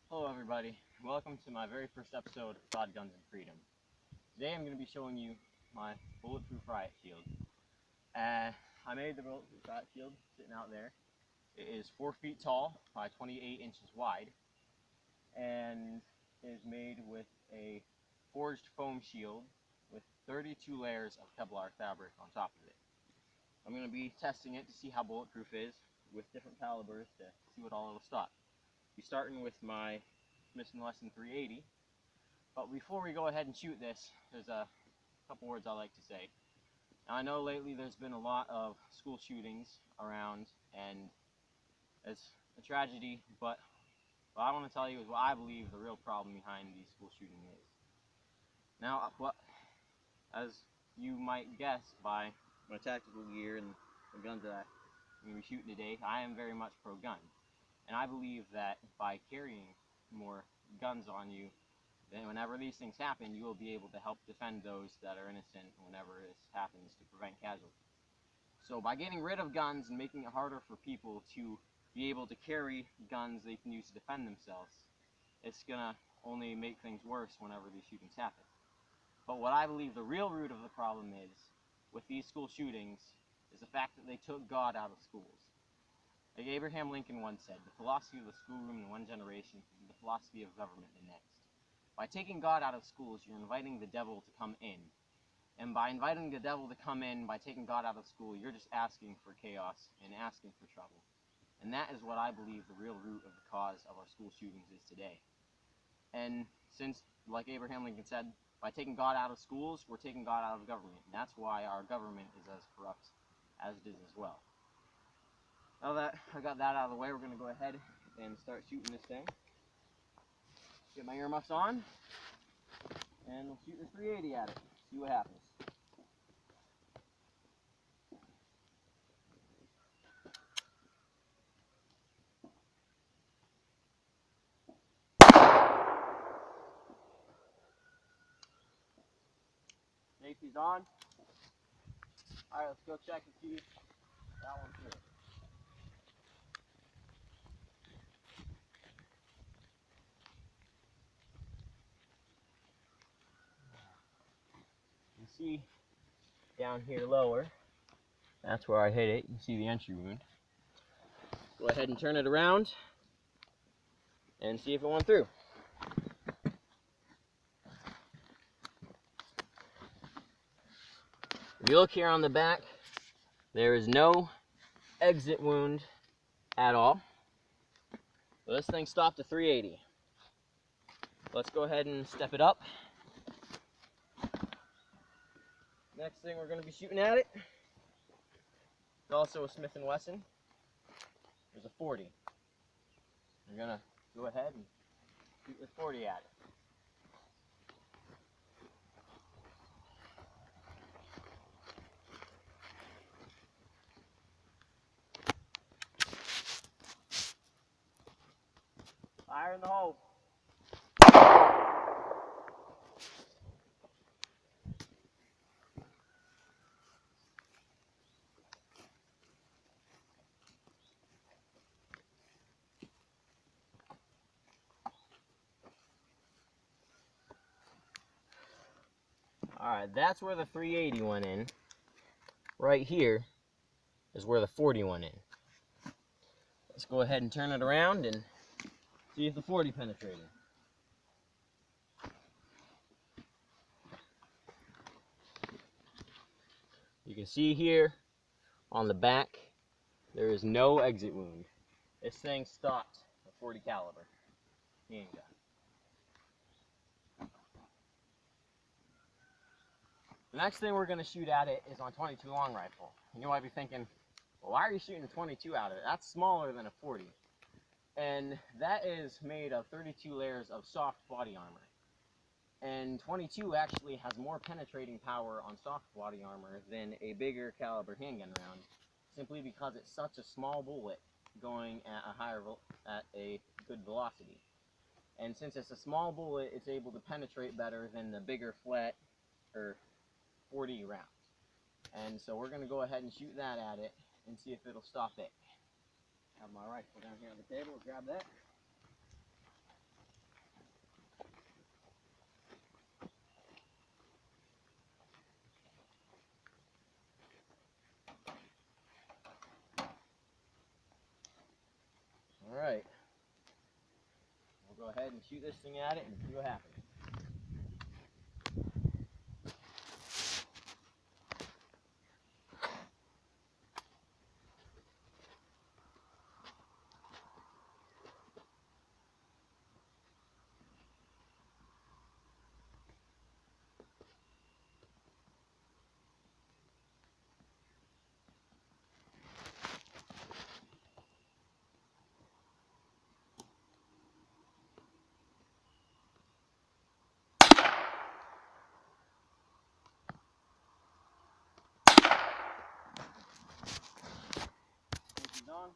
Hello everybody, welcome to my very first episode of God, Guns, and Freedom. Today I'm going to be showing you my bulletproof riot shield. I made the bulletproof riot shield sitting out there. It is 4 feet tall by 28 inches wide and is made with a forged foam shield with 32 layers of Kevlar fabric on top of it. I'm going to be testing it to see how bulletproof is with different calibers to see what all it'll stop. We're starting with my Smith & Wesson 380, but before we go ahead and shoot this, there's a couple words I like to say. Now, I know lately there's been a lot of school shootings around, and it's a tragedy, but what I want to tell you is what I believe the real problem behind these school shootings is. Now, as you might guess by my tactical gear and the guns that I'm going to be shooting today, I am very much pro-gun. And I believe that by carrying more guns on you, then whenever these things happen, you will be able to help defend those that are innocent whenever this happens to prevent casualties. So by getting rid of guns and making it harder for people to be able to carry guns they can use to defend themselves, it's going to only make things worse whenever these shootings happen. But what I believe the real root of the problem is with these school shootings is the fact that they took God out of schools. Like Abraham Lincoln once said, the philosophy of the schoolroom in one generation is the philosophy of government the next. By taking God out of schools, you're inviting the devil to come in. And by inviting the devil to come in, by taking God out of school, you're just asking for chaos and asking for trouble. And that is what I believe the real root of the cause of our school shootings is today. And since, like Abraham Lincoln said, by taking God out of schools, we're taking God out of government. And that's why our government is as corrupt as it is as well. Now that I got that out of the way, we're going to go ahead and start shooting this thing. Get my earmuffs on, and we'll shoot the 380 at it, see what happens. Safety's on. Alright, let's go check and see that one through. You see down here lower, that's where I hit it. You can see the entry wound. Go ahead and turn it around and see if it went through. If you look here on the back, there is no exit wound at all. So this thing stopped at 380. Let's go ahead and step it up. Next thing we're going to be shooting at it is also a Smith & Wesson. There's a 40. We're going to go ahead and shoot this 40 at it. Fire in the hole. Alright, that's where the 380 went in. Right here is where the 40 went in. Let's go ahead and turn it around and see if the 40 penetrated. You can see here on the back, there is no exit wound. This thing stopped a 40 caliber handgun. The next thing we're going to shoot at it is on 22 long rifle. And you might be thinking, well, why are you shooting 22 out of it? That's smaller than a 40. And that is made of 32 layers of soft body armor. And 22 actually has more penetrating power on soft body armor than a bigger caliber handgun round, simply because it's such a small bullet going at a good velocity. And since it's a small bullet, it's able to penetrate better than the bigger flat or 40 rounds. And so we're going to go ahead and shoot that at it and see if it'll stop it. I have my rifle down here on the table, grab that. Alright. We'll go ahead and shoot this thing at it and see what happens. On.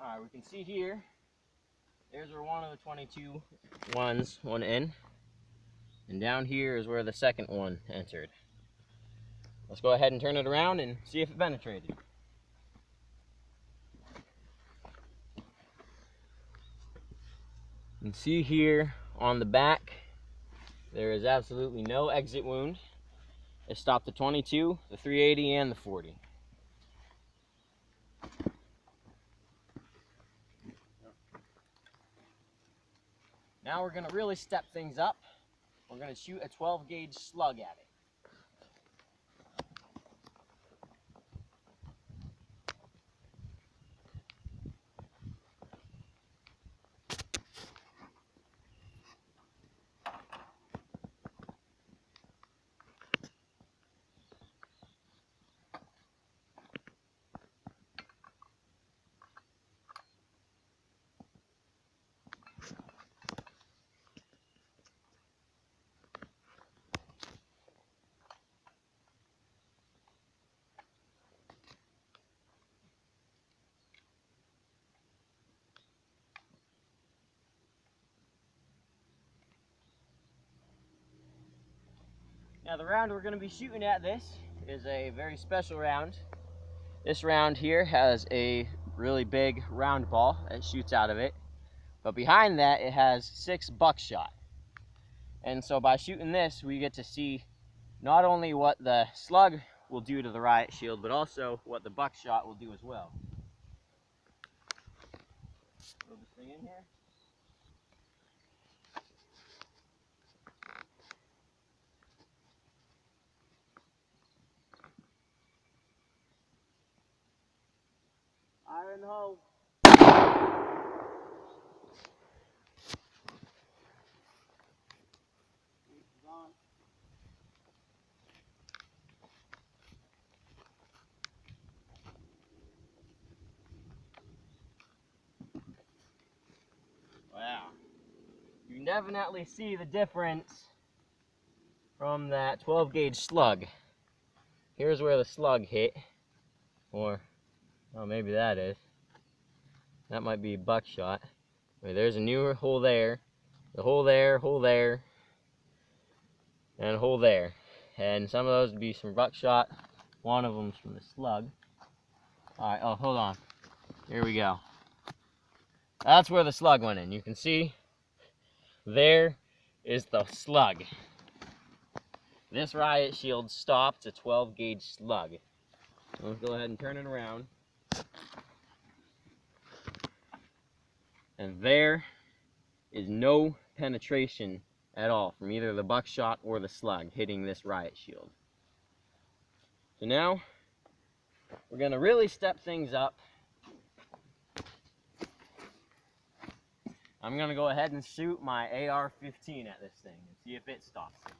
Alright, we can see here, there's where one of the 22 ones went in, and down here is where the second one entered. Let's go ahead and turn it around and see if it penetrated. You can see here on the back, there is absolutely no exit wound. It stopped the 22, the 380, and the 40. Now we're going to really step things up. We're going to shoot a 12 gauge slug at it. Now the round we're going to be shooting at this is a very special round. This round here has a really big round ball that shoots out of it, but behind that it has 6 buckshot. And so by shooting this, we get to see not only what the slug will do to the riot shield, but also what the buckshot will do as well. Throw this thing in here. Fire in the hole. On. Wow. You can definitely see the difference from that 12 gauge slug. Here's where the slug hit, or, oh, maybe that is. That might be buckshot. Wait, there's a new hole there, the hole there, and a hole there. And some of those would be some buckshot. One of them's from the slug. Alright, oh, hold on. Here we go. That's where the slug went in. You can see, there is the slug. This riot shield stopped a 12 gauge slug. Let's go ahead and turn it around. And there is no penetration at all from either the buckshot or the slug hitting this riot shield. So now we're going to really step things up. I'm going to go ahead and shoot my AR-15 at this thing and see if it stops it.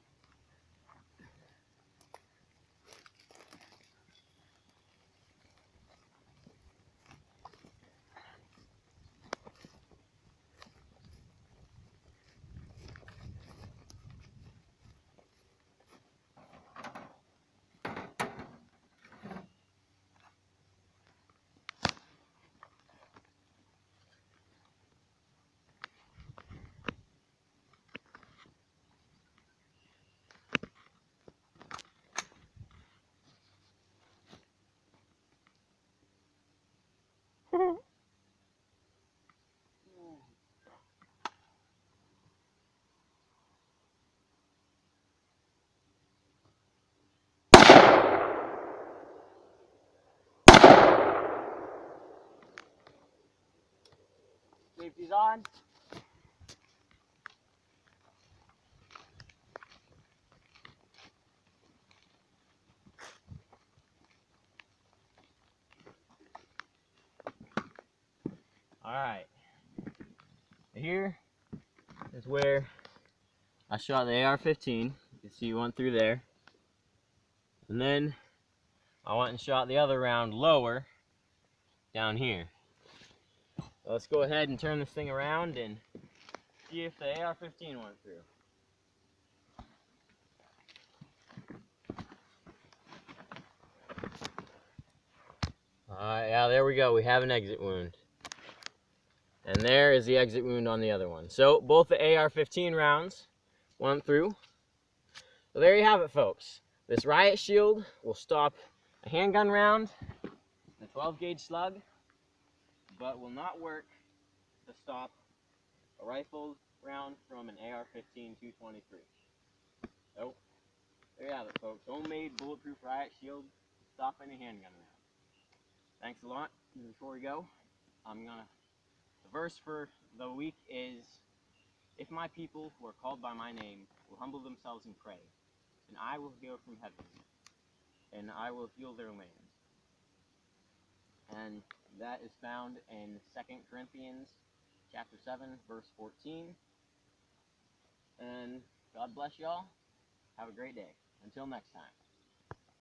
safety's on. Alright, here is where I shot the AR-15. You can see one through there. And then I went and shot the other round lower down here. So let's go ahead and turn this thing around and see if the AR-15 went through. Alright, yeah, there we go. We have an exit wound. And there is the exit wound on the other one. So both the AR-15 rounds went through. So there you have it, folks. This riot shield will stop a handgun round, a 12-gauge slug, but will not work to stop a rifle round from an AR-15 223. So there you have it, folks. Homemade bulletproof riot shield stopping a handgun round. Thanks a lot. Before we go, the verse for the week is, "If my people who are called by my name will humble themselves and pray, then I will hear from heaven, and I will heal their land." And that is found in 2 Corinthians chapter 7, verse 14. And God bless y'all. Have a great day. Until next time.